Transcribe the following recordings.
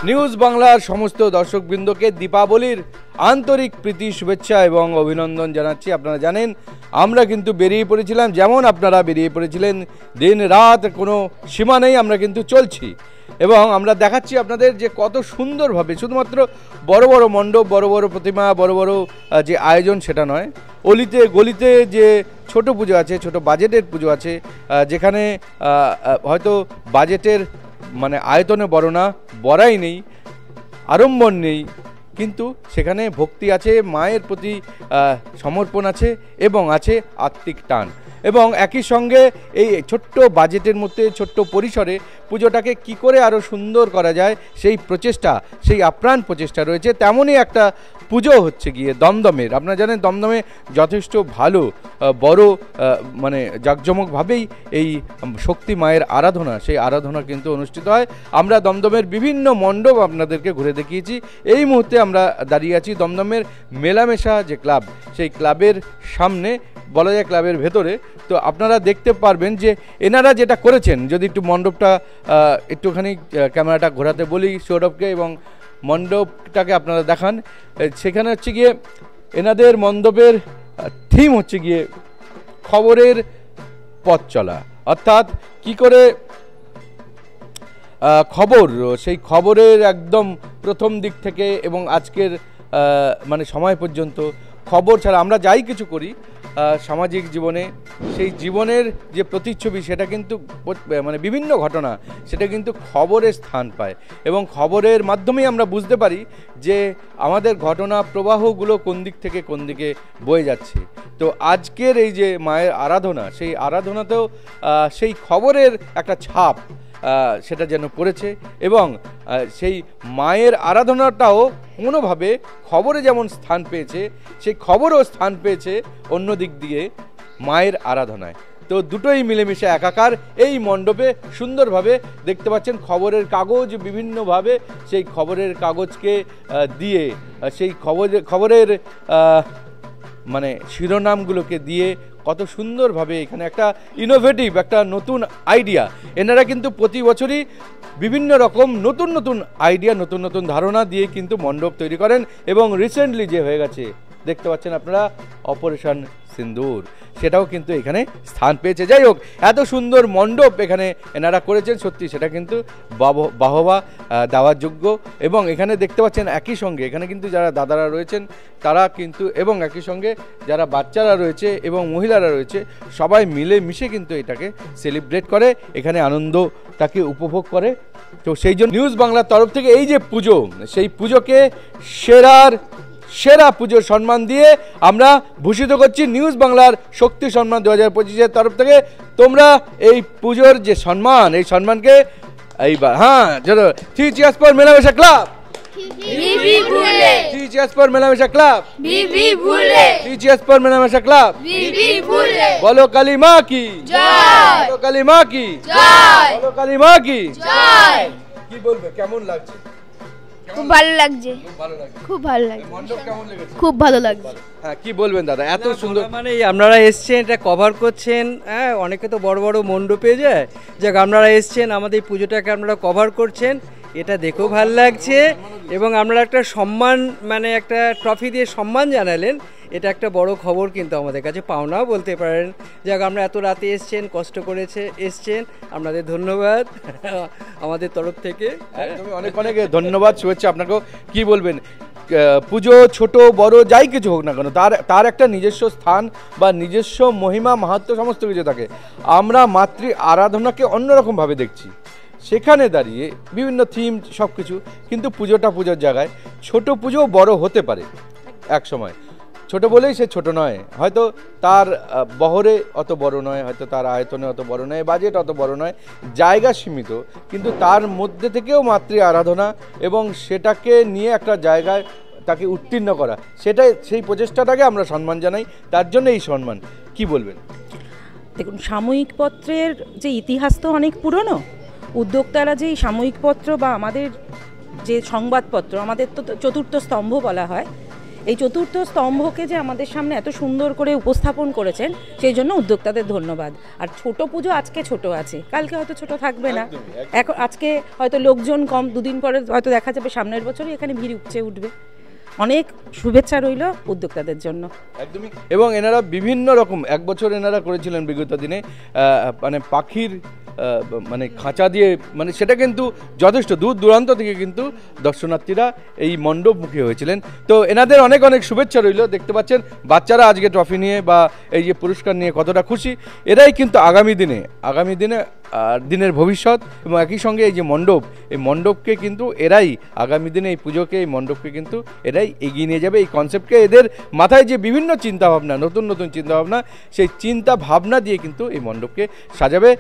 News বাংলার সমস্ত দর্শকবৃন্দকে দীপাবলির আন্তরিক প্রীতি শুভেচ্ছা এবং অভিনন্দন জানাচ্ছি। আপনারা জানেন আমরা কিন্তু বেরিয়ে পড়েছিলাম, যেমন আপনারা বেরিয়ে পড়েছিলেন, দিন রাত কোনো সীমা নেই, আমরা কিন্তু চলছি এবং আমরা দেখাচ্ছি আপনাদের যে কত সুন্দরভাবে শুধুমাত্র বড় বড় মণ্ডপ, বড় বড় প্রতিমা, বড় বড় যে আয়োজন সেটা নয়, অলিতে গলিতে যে ছোট পুজো আছে, ছোট বাজেটের পুজো আছে, যেখানে হয়তো বাজেটের মানে আয়তনে বড় না, বড়াই নেই, আড়ম্বর নেই, কিন্তু সেখানে ভক্তি আছে, মায়ের প্রতি সমর্পণ আছে এবং আছে আত্মিক টান। এবং একই সঙ্গে এই ছোট্ট বাজেটের মধ্যে ছোট্ট পরিসরে পুজোটাকে কি করে আরও সুন্দর করা যায় সেই প্রচেষ্টা, সেই আপ্রাণ প্রচেষ্টা রয়েছে। তেমনই একটা পুজো হচ্ছে গিয়ে দমদমের। আপনারা জানেন দমদমে যথেষ্ট ভালো বড় মানে জাঁকজমকভাবেই এই শক্তি মায়ের আরাধনা, সেই আরাধনা কিন্তু অনুষ্ঠিত হয়। আমরা দমদমের বিভিন্ন মণ্ডপ আপনাদেরকে ঘুরে দেখিয়েছি। এই মুহূর্তে আমরা দাঁড়িয়ে আছি দমদমের মেলামেশা যে ক্লাব, সেই ক্লাবের সামনে, বলা যায় ক্লাবের ভেতরে। তো আপনারা দেখতে পারবেন যে এনারা যেটা করেছেন, যদি একটু মণ্ডপটা একটুখানি ক্যামেরাটা ঘোরাতে বলি সৌরভকে এবং মণ্ডপটাকে আপনারা দেখান। সেখানে হচ্ছে গিয়ে এনাদের মণ্ডপের থিম হচ্ছে গিয়ে খবরের পথ চলা, অর্থাৎ কি করে খবর, সেই খবরের একদম প্রথম দিক থেকে এবং আজকের মানে সময় পর্যন্ত খবর ছাড়া আমরা যাই কিছু করি সামাজিক জীবনে, সেই জীবনের যে প্রতিচ্ছবি সেটা কিন্তু মানে বিভিন্ন ঘটনা সেটা কিন্তু খবরে স্থান পায় এবং খবরের মাধ্যমেই আমরা বুঝতে পারি যে আমাদের ঘটনা প্রবাহগুলো কোন দিক থেকে কোন দিকে বয়ে যাচ্ছে। তো আজকের এই যে মায়ের আরাধনা, সেই আরাধনাতেও সেই খবরের একটা ছাপ সেটা যেন পড়েছে এবং সেই মায়ের আরাধনাটাও কোনোভাবে খবরে যেমন স্থান পেয়েছে, সেই খবরও স্থান পেয়েছে অন্য দিক দিয়ে মায়ের আরাধনায়। তো দুটোই মিলেমিশে একাকার এই মণ্ডপে সুন্দরভাবে দেখতে পাচ্ছেন। খবরের কাগজ বিভিন্নভাবে সেই খবরের কাগজকে দিয়ে সেই খবরের মানে শিরোনামগুলোকে দিয়ে কত সুন্দরভাবে এখানে একটা ইনোভেটিভ, একটা নতুন আইডিয়া। এনারা কিন্তু প্রতি বছরই বিভিন্ন রকম নতুন নতুন আইডিয়া, নতুন নতুন ধারণা দিয়ে কিন্তু মণ্ডপ তৈরি করেন এবং রিসেন্টলি যে হয়ে গেছে দেখতে পাচ্ছেন আপনারা অপারেশন সিন্দুর, সেটাও কিন্তু এখানে স্থান পেয়েছে। যাই হোক, এত সুন্দর মণ্ডপ এখানে এনারা করেছেন, সত্যি সেটা কিন্তু বাহবা দেওয়ার যোগ্য। এবং এখানে দেখতে পাচ্ছেন একই সঙ্গে এখানে কিন্তু যারা দাদারা রয়েছেন তারা কিন্তু, এবং একই সঙ্গে যারা বাচ্চারা রয়েছে এবং মহিলারা রয়েছে, সবাই মিলে মিশে কিন্তু এটাকে সেলিব্রেট করে, এখানে আনন্দটাকে উপভোগ করে। তো সেই জন্য নিউজ বাংলার তরফ থেকে এই যে পুজো, সেই পুজোকে সেরা পুজোর সম্মান দিয়ে আমরা ভূষিত করছি নিউজ বাংলার শক্তি সম্মান 2025-এর তরফ থেকে। তোমরা এই পুজোর যে সম্মান, এই সম্মানকে এইবার চলো, 3 cheers for মেলামেশা ক্লাব, 3 cheers for মেলামেশা ক্লাব, 3 cheers for মেলামেশা ক্লাব। বলো কালী মা কি জয়, বলো কালী মা কি জয়, বলো কালী মা কি জয়। কি বলবে, কেমন লাগছে? খুব ভালো লাগছে, খুব ভালো লাগছে। মণ্ডপ কেমন লেগেছে? খুব ভালো লাগছে। হ্যাঁ, কি বলবেন দাদা, এত সুন্দর মানে আপনারা এসছেন, এটা কভার করছেন। হ্যাঁ, অনেকে তো বড় বড় মণ্ডপে যায়, যাক আপনারা এসছেন, আমাদের পুজোটাকে আপনারা কভার করছেন, এটা দেখেও ভালো লাগছে। এবং আপনারা একটা সম্মান, মানে একটা ট্রফি দিয়ে সম্মান জানালেন, এটা একটা বড় খবর কিন্তু আমাদের কাছে, পাওনাও বলতে পারেন। যাক, আমরা এত রাতে এসছেন, কষ্ট করেছে এসছেন, আপনাদের ধন্যবাদ আমাদের তরফ থেকে। অনেক অনেক ধন্যবাদ, শুভেচ্ছা আপনাকেও। কি বলবেন, পুজো ছোট বড় যাই কিছু হোক না কেন, তার একটা নিজস্ব স্থান বা নিজস্ব মহিমা, মাহাত্ম্য সমস্ত কিছু থাকে। আমরা মাতৃ আরাধনাকে অন্যরকমভাবে দেখছি, সেখানে দাঁড়িয়ে বিভিন্ন থিম সব কিছু, কিন্তু পুজোটা পুজোর জায়গায়। ছোট পুজো বড় হতে পারে এক সময়, ছোট বলেই সে ছোট নয়, হয়তো তার বহরে অত বড় নয়, হয়তো তার আয়তনে অত বড় নয়, বাজেট অত বড় নয়, জায়গা সীমিত, কিন্তু তার মধ্যে থেকেও মাতৃ আরাধনা এবং সেটাকে নিয়ে একটা জায়গায় তাকে উত্তীর্ণ করা, সেটাই, সেই প্রচেষ্টাটাকে আমরা সম্মান জানাই, তার জন্য এই সম্মান। কি বলবেন? দেখুন, সাময়িক পত্রের যে ইতিহাস তো অনেক পুরনো। উদ্যোক্তারা যে সাময়িক পত্র বা আমাদের যে সংবাদপত্র, আমাদের তো চতুর্থ স্তম্ভ বলা হয়, এই চতুর্থ স্তম্ভকে যে আমাদের সামনে এত সুন্দর করে উপস্থাপন করেছেন সেই জন্য উদ্যোক্তাদের ধন্যবাদ। আর ছোট পুজো আজকে ছোট আছে, কালকে হয়তো ছোট থাকবে না। এখন আজকে হয়তো লোকজন কম, দুদিন পরে হয়তো দেখা যাবে সামনের বছরই এখানে ভিড় উপচে উঠবে। অনেক শুভেচ্ছা রইল উদ্যোক্তাদের জন্য। একদমই। এবং এনারা বিভিন্ন রকম, এক বছর এনারা করেছিলেন বিগত দিনে মানে পাখির মানে খাঁচা দিয়ে, মানে সেটা কিন্তু যথেষ্ট দূর দূরান্ত থেকে কিন্তু দর্শনার্থীরা এই মণ্ডপমুখী হয়েছিলেন। তো এনাদের অনেক অনেক শুভেচ্ছা রইল। দেখতে পাচ্ছেন বাচ্চারা আজকে ট্রফি নিয়ে বা এই যে পুরস্কার নিয়ে কতটা খুশি। এরাই কিন্তু আগামী দিনে দিনের ভবিষ্যৎ। এবং একই সঙ্গে এই যে মণ্ডপ, এই মণ্ডপকে কিন্তু এরাই আগামী দিনে এই পুজোকে, এই মণ্ডপকে কিন্তু এরাই এগিয়ে নিয়ে যাবে। এই কনসেপ্টকে, এদের মাথায় যে বিভিন্ন চিন্তাভাবনা, নতুন নতুন চিন্তাভাবনা, সেই চিন্তা ভাবনা দিয়ে কিন্তু এই মণ্ডপকে সাজাবে।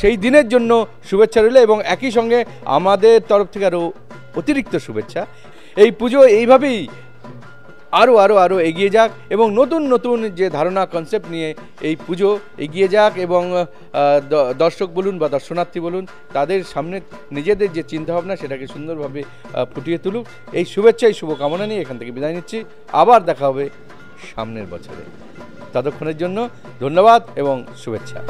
সেই দিনের জন্য শুভেচ্ছা রইল এবং একই সঙ্গে আমাদের তরফ থেকে আরও অতিরিক্ত শুভেচ্ছা। এই পুজো এইভাবেই আরও এগিয়ে যাক এবং নতুন যে ধারণা, কনসেপ্ট নিয়ে এই পুজো এগিয়ে যাক এবং দর্শক বলুন বা দর্শনার্থী বলুন, তাদের সামনে নিজেদের যে চিন্তাভাবনা সেটাকে সুন্দরভাবে ফুটিয়ে তুলুক। এই শুভেচ্ছা, এই শুভকামনা নিয়ে এখান থেকে বিদায় নিচ্ছি। আবার দেখা হবে সামনের বছরে। ততক্ষণের জন্য ধন্যবাদ এবং শুভেচ্ছা।